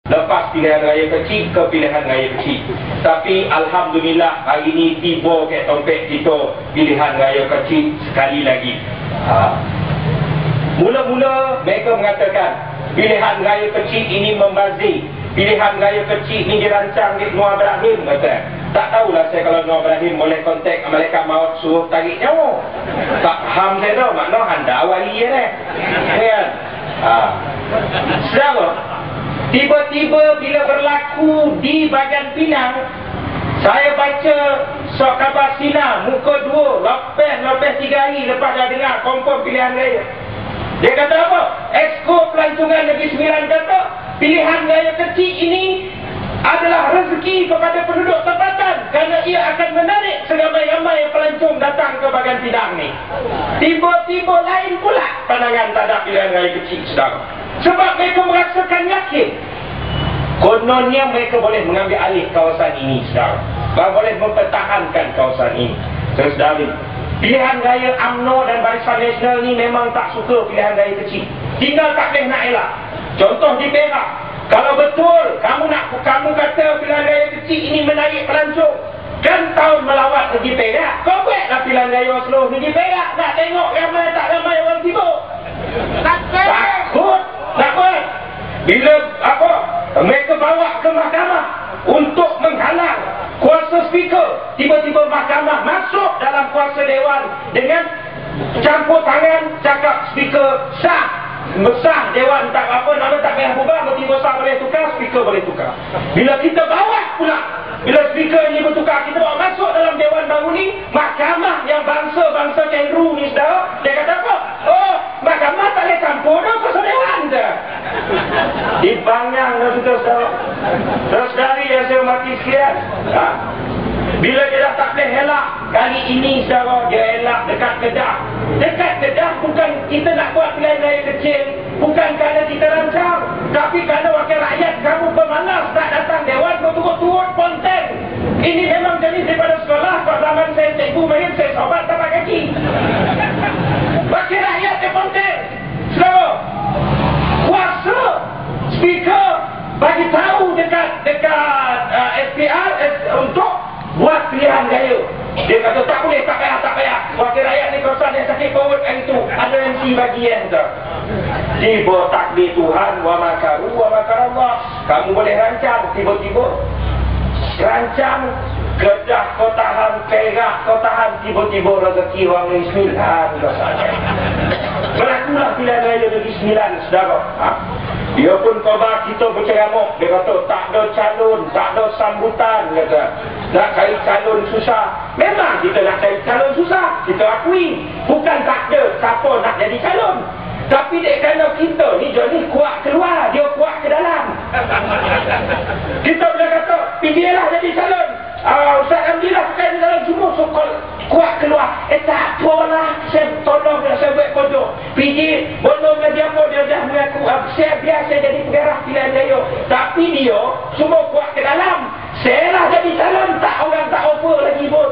Lepas pilihan raya kecil ke pilihan raya kecil. Tapi Alhamdulillah hari ini tiba ke topik kita pilihan raya kecil sekali lagi. Mula-mula mereka mengatakan pilihan raya kecil ini membazir. Pilihan raya kecil ini dirancang di Noor Ibrahim kata. Tak tahulah saya kalau Noor Ibrahim boleh kontak malaikat maut suruh tarik nyawa. Tak faham saya tu makna anda wali ya kan. Saudara, tiba-tiba bila berlaku di bahagian Pinang, saya baca surat khabar Sinar muka 2 lepas 3 hari lepas dah dengar confirm pilihan raya. Dia kata apa? Exco Pelancongan Negeri Sembilan kata pilihan raya kecil ini adalah rezeki kepada penduduk tempatan kerana ia akan menarik seramai-ramai pelancong datang ke bahagian Pinang ni. Tiba-tiba lain pula pandangan terhadap pilihan raya kecil, saudara. Sebab mereka merasakan yakin kononnya mereka boleh mengambil alih kawasan ini, saudara. Boleh mempertahankan kawasan ini. Saudara, pilihan raya UMNO dan Barisan Nasional ni memang tak suka pilihan raya kecil. Tinggal tak boleh nak elak. Contoh di Perak, kalau betul kamu kata pilihan raya kecil ini menarik pelancong, kan tahun melawat pergi Perak, kau buatlah pilihan raya seluruh pergi Perak. Nak tengok ramai tak ramai orang timur. Takut tak buat. Bila mereka bawa ke mahkamah untuk menghalang kuasa speaker, tiba-tiba mahkamah masuk dalam kuasa dewan dengan campur tangan cakap speaker sah. Besar dewan tak apa nama tak payah berubah, bertiba sah boleh tukar, speaker boleh tukar. Bila kita bawa pula, bila speaker ni bertukar, kita bawa masuk dalam dewan baru ni, mahkamah yang bangsa cenderu ni, saudara, dia kata apa? Oh, mahkamah tak boleh campur dah kuasa dewan dah. Dibangang dah kita, saudara. Terus dari yang saya hormati sekalian, bila dia dah tak boleh elak, kali ini saudara dia elak dekat Kedah. Dekat Kedah bukan kita nak buat pilihan raya kecil, bukan kerana kita rancang, tapi kerana wakil rakyat kamu pemalas tak datang dewan, berturut-turut konten. Ini memang jenis daripada sekolah. Pada zaman saya cikgu main, saya sobat tapak kaki. Wakil rakyat dia konten. Saudara, kuasa speaker bagi tahu dekat SPR untuk buat pilihan raya. Dia kata tak boleh, tak payah. Wakil rakyat ni kawasan yang sakit forward kan itu. Ada MC bagian tu. Tiba takdir Tuhan, wa makaru wa makarallah. Kamu boleh rancang, tiba-tiba rancang Kedah kau tahan, Perak kau tahan, tiba-tiba rezeki orang Negeri Sembilan. Berlakulah pilihan raya Negeri Sembilan, saudara. Dia pun khabar kita berceramuk. Dia kata tak ada calon, tak ada sambutan, kata. Nak cari calon susah. Memang kita nak cari calon susah, kita akui. Bukan tak ada siapa nak jadi calon. Tapi dek kerana kita ni Johnny kuat keluar, dia kuat ke dalam. Kita boleh kata pilihlah jadi calon. Ustaz Alhamdulillah pakai di dalam semua sokol kuat keluar. Tak apalah, saya tolong dia, saya buat kodok. PJ bolong lagi apa, dia dah mengaku saya biasa jadi pengarah pilihan raya. Tapi dia semua kuat ke dalam. Saya lah jadi calon, tak orang tak offer lagi pun.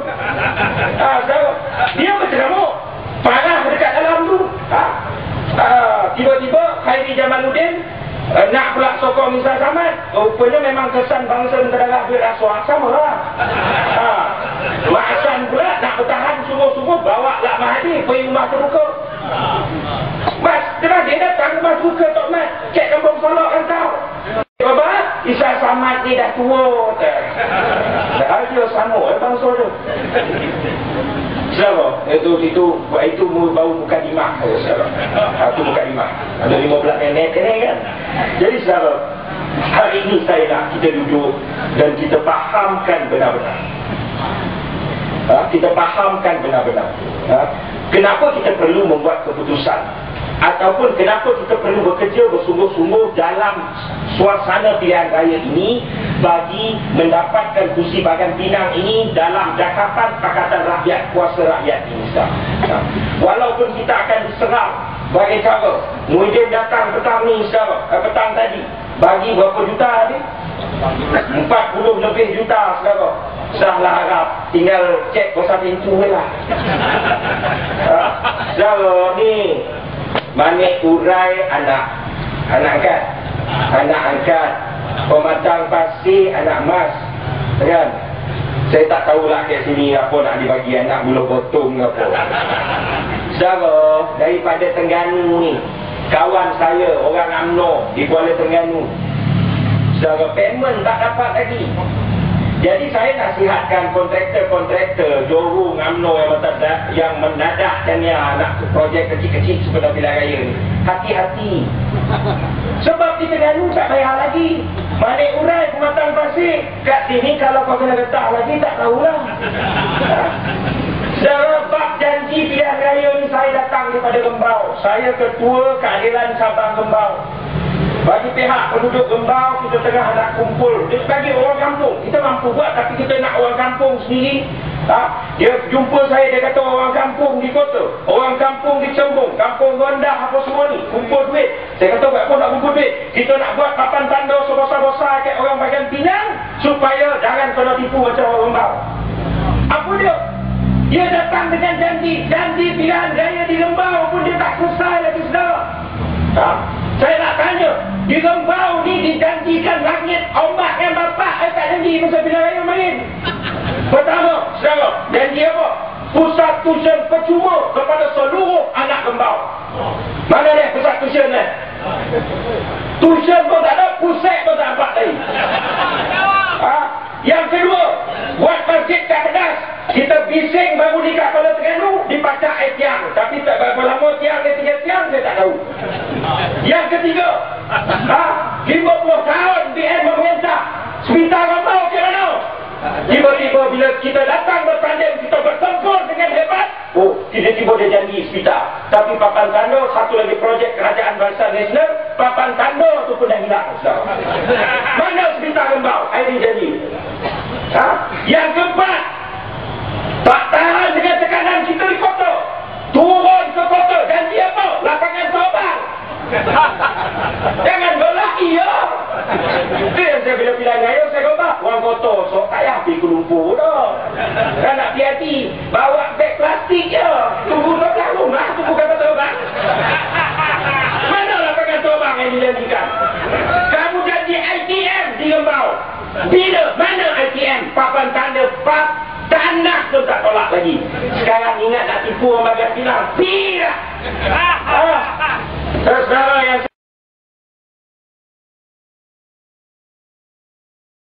Dia berceramuk parah dekat dalam tu. Tiba-tiba Khairi Jamaluddin nak pula sokong Nizam Samad. Rupanya memang kesan bangsa negara duit rasuah sama lah. Mak Hasan pula nak bertahan sungguh-sungguh, bawa lah Mahathir pergi rumah terbuka. Mas, dia datang rumah terbuka Tok Mat, cek kampung Solok kan tahu. Bapa, Nizam Samad ni dah tua. Dah dia sama bangsa tu. Saudara, itu baru bukan dimah, saudara. Itu bukan dimah. Ada 15 nenek ni kan. Jadi saudara, hari ini saya nak kita duduk dan kita fahamkan benar-benar. Kita fahamkan benar-benar. Kenapa kita perlu membuat keputusan? Ataupun kenapa kita perlu bekerja bersungguh-sungguh dalam suasana pilihan raya ini bagi mendapatkan kursi bahagian Pinang ini dalam jangkapan Pakatan Rakyat, kuasa rakyat ini. Walaupun kita akan diserang bagi cara Muhyiddin datang petang ni, petang tadi bagi berapa juta ni? 40 lebih juta, saudara. Sahlah harap tinggal cek kuasa pintu lah. Saudara ni Manik urai anak angkat Pematang pasir anak mas, kan? Saya tak tahulah kat sini apa nak dibagi anak bulu potong ke apa. Saudara, daripada Terengganu ni, kawan saya orang UMNO di Kuala Terengganu, saudara, payment tak dapat lagi. Jadi saya nasihatkan kontraktor-kontraktor Johor UMNO yang menadak dan yang nak projek kecil-kecil seperti pilihan raya ni, hati-hati. Sebab di Terengganu tak bayar lagi. Malik urai pematang pasir kat sini, kalau kau kena getah lagi tak tahulah. Sebab janji pilihan raya ni saya datang daripada Rembau. Saya ketua keadilan Sabang Rembau. Bagi pihak penduduk Rembau, kita tengah nak kumpul. Bagi orang kampung, kita mampu buat, tapi kita nak orang kampung sendiri. Dia jumpa saya, dia kata orang kampung di kota, orang kampung di Cembung, kampung rendah apa semua ni, kumpul duit. Saya kata buat apa nak kumpul duit? Kita nak buat papan tanda sebesar-besar kat orang bagian Pinang, supaya jangan kena tipu macam orang Rembau. Apa dia? Dia datang dengan janji pilihan raya di Rembau pun dia tak selesai lagi, saudara. Saya nak tanya, di Rembau ni dijanjikan langit ombak yang bapak tak janji masa pilihan raya main. Pertama, saudara, janji apa? Pusat tuition percuma kepada seluruh anak Rembau. Mana dia pusat tuition ni? Tuition pun tak ada, pusat pun tak dapat lagi. Yang kedua, buat masjid kat Pedas. Kita bising baru nikah Kuala Terengganu, dipacak tiang. Tapi tak berapa lama tiang dia tinggal tiang, saya tak tahu. Yang ketiga, 50 tahun BN memerintah, Sepita Rembau ke mana? Tiba-tiba bila kita datang bertanding, kita bertempur dengan hebat, tiba-tiba dia janji Sepita. Tapi papan tanda, satu lagi projek Kerajaan Barisan Nasional, papan tanda tu pun dah hilang. Mana Sepita Rembau? Ini janji. Yang keempat, tak tahan dengan tekanan kita di kota, turun ke kota. Janji apa? Lapangan terbang. Jangan golak, iya. Itu yang saya bila pilihan raya, saya kata orang kota, so tak payah pergi ke Lumpur dah. Kan nak hati-hati, bawa beg plastik je. Tunggu terbang rumah, tunggu kapal terbang. Mana lapangan terbang yang dijanjikan? Kamu janji ITM di Rembau. Bila? Mana ITM? Papan tanda tanah tu tak tolak lagi. Sekarang ingat nak tipu orang bagian Pinang. Tidak. Saudara yang